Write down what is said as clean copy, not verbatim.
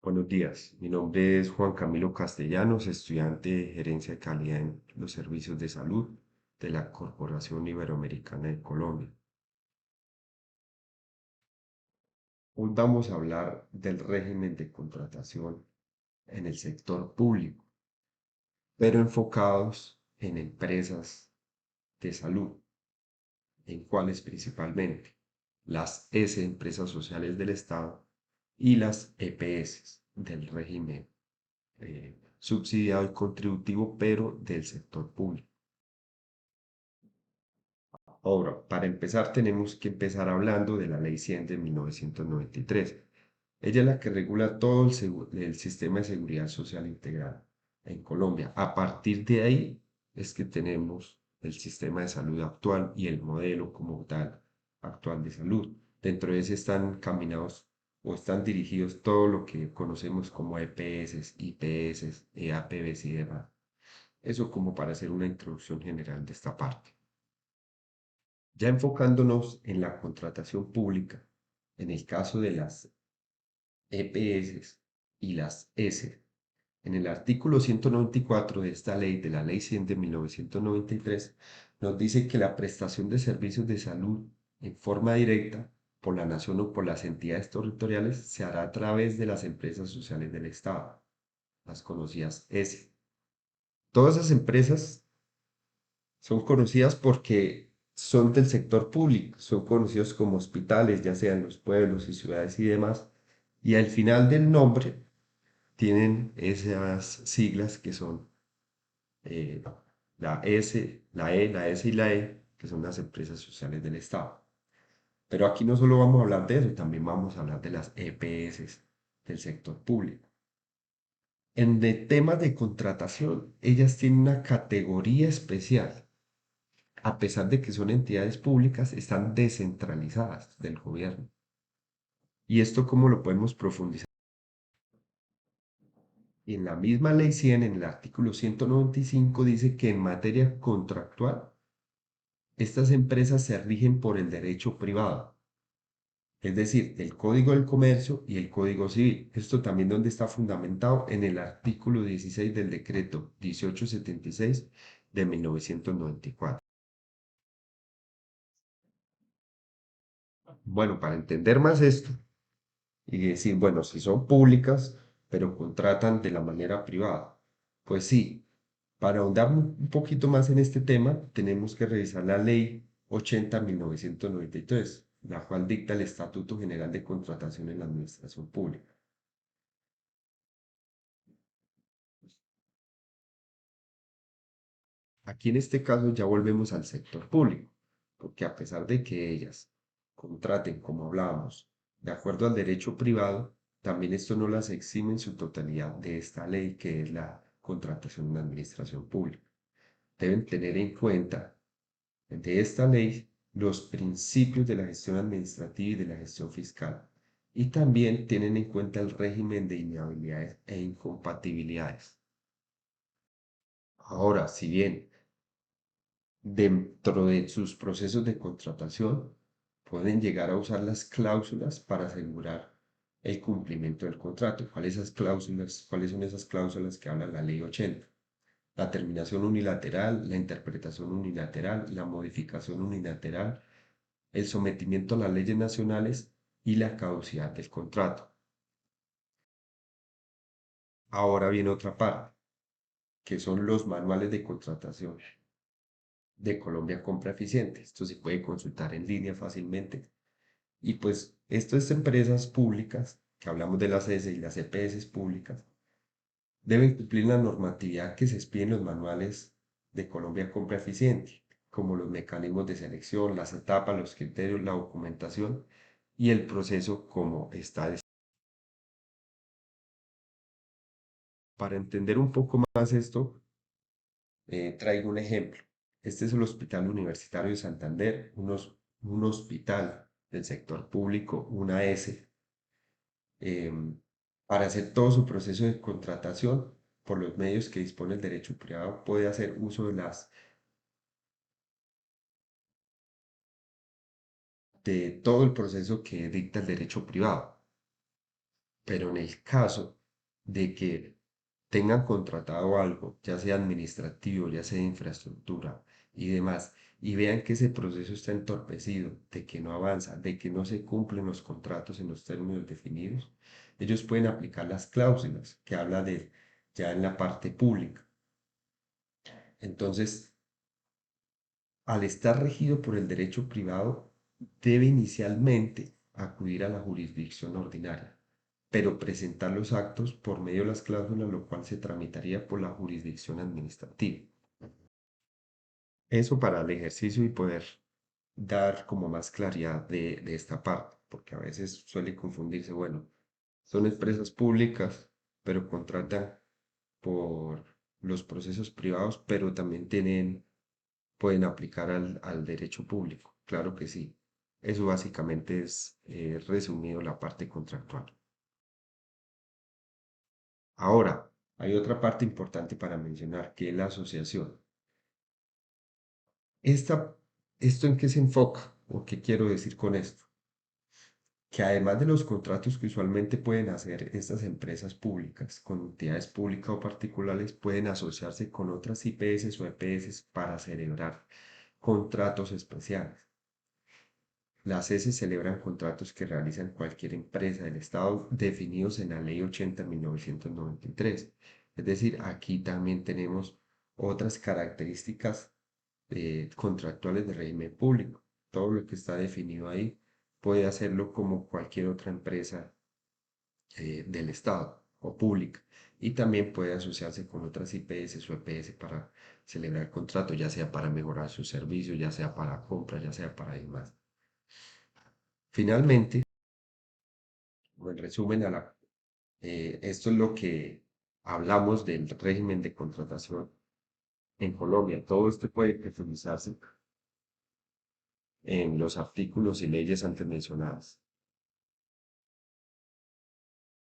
Buenos días, mi nombre es Juan Camilo Castellanos, estudiante de Gerencia de Calidad en los Servicios de Salud de la Corporación Iberoamericana de Colombia. Hoy vamos a hablar del régimen de contratación en el sector público, pero enfocados en empresas de salud, en cuáles principalmente las empresas sociales del Estado, y las EPS del régimen subsidiado y contributivo, pero del sector público. Ahora, para empezar, tenemos que empezar hablando de la Ley 100 de 1993. Ella es la que regula todo el sistema de seguridad social integral en Colombia. A partir de ahí es que tenemos el sistema de salud actual y el modelo como tal actual de salud. Dentro de ese están caminados o están dirigidos todo lo que conocemos como EPS, IPS, EAPBs y demás. Eso como para hacer una introducción general de esta parte. Ya enfocándonos en la contratación pública, en el caso de las EPS y las S, en el artículo 194 de esta ley, de la Ley 100 de 1993, nos dice que la prestación de servicios de salud en forma directa por la nación o por las entidades territoriales se hará a través de las empresas sociales del Estado, las conocidas S. Todas esas empresas son conocidas porque son del sector público, son conocidos como hospitales, ya sean los pueblos y ciudades y demás, y al final del nombre tienen esas siglas que son eh, la S, la E, la S y la E, que son las empresas sociales del Estado. Pero aquí no solo vamos a hablar de eso, también vamos a hablar de las EPS del sector público. En de temas de contratación, ellas tienen una categoría especial. A pesar de que son entidades públicas, están descentralizadas del gobierno. ¿Y esto cómo lo podemos profundizar? En la misma ley 100, en el artículo 195, dice que en materia contractual, estas empresas se rigen por el derecho privado, es decir, el Código del Comercio y el Código Civil. Esto también donde está fundamentado en el artículo 16 del decreto 1876 de 1994. Bueno, para entender más esto, y decir, bueno, si son públicas, pero contratan de la manera privada. Pues sí, para ahondar un poquito más en este tema, tenemos que revisar la Ley 80-1993, la cual dicta el Estatuto General de Contratación en la Administración Pública. Aquí en este caso ya volvemos al sector público, porque a pesar de que ellas contraten, como hablábamos, de acuerdo al derecho privado, también esto no las exime en su totalidad de esta ley que es la contratación en la administración pública. Deben tener en cuenta de esta ley los principios de la gestión administrativa y de la gestión fiscal, y también tienen en cuenta el régimen de inhabilidades e incompatibilidades. Ahora, si bien dentro de sus procesos de contratación pueden llegar a usar las cláusulas para asegurar el cumplimiento del contrato. ¿Cuáles son esas cláusulas que habla la ley 80? La terminación unilateral, la interpretación unilateral, la modificación unilateral, el sometimiento a las leyes nacionales y la caducidad del contrato. Ahora viene otra parte, que son los manuales de contratación de Colombia Compra Eficiente. Esto se puede consultar en línea fácilmente. Y pues estas empresas públicas, que hablamos de las S y las EPS públicas, deben cumplir la normatividad que se expide en los manuales de Colombia Compra Eficiente, como los mecanismos de selección, las etapas, los criterios, la documentación y el proceso como está. Para entender un poco más esto, traigo un ejemplo. Este es el Hospital Universitario de Santander, un hospital del sector público, una S, para hacer todo su proceso de contratación por los medios que dispone el derecho privado, puede hacer uso de todo el proceso que dicta el derecho privado. Pero en el caso de que tengan contratado algo, ya sea administrativo, ya sea de infraestructura y demás, y vean que ese proceso está entorpecido, de que no avanza, de que no se cumplen los contratos en los términos definidos, ellos pueden aplicar las cláusulas que habla de ya en la parte pública. Entonces, al estar regido por el derecho privado, debe inicialmente acudir a la jurisdicción ordinaria, pero presentar los actos por medio de las cláusulas, lo cual se tramitaría por la jurisdicción administrativa. Eso para el ejercicio y poder dar como más claridad de esta parte, porque a veces suele confundirse, bueno, son empresas públicas, pero contratan por los procesos privados, pero también pueden aplicar al derecho público. Claro que sí. Eso básicamente es resumido la parte contractual. Ahora, hay otra parte importante para mencionar, que es la asociación. Esta, ¿Esto en qué se enfoca? ¿O qué quiero decir con esto? Que además de los contratos que usualmente pueden hacer estas empresas públicas con entidades públicas o particulares, pueden asociarse con otras IPS o EPS para celebrar contratos especiales. Las S celebran contratos que realizan cualquier empresa del Estado definidos en la Ley 80 de 1993. Es decir, aquí también tenemos otras características contractuales de régimen público. Todo lo que está definido ahí puede hacerlo como cualquier otra empresa del Estado o pública. Y también puede asociarse con otras IPS o EPS para celebrar contratos, ya sea para mejorar su servicio, ya sea para compra, ya sea para demás. Finalmente, o en resumen, esto es lo que hablamos del régimen de contratación en Colombia. Todo esto puede profundizarse en los artículos y leyes antes mencionadas.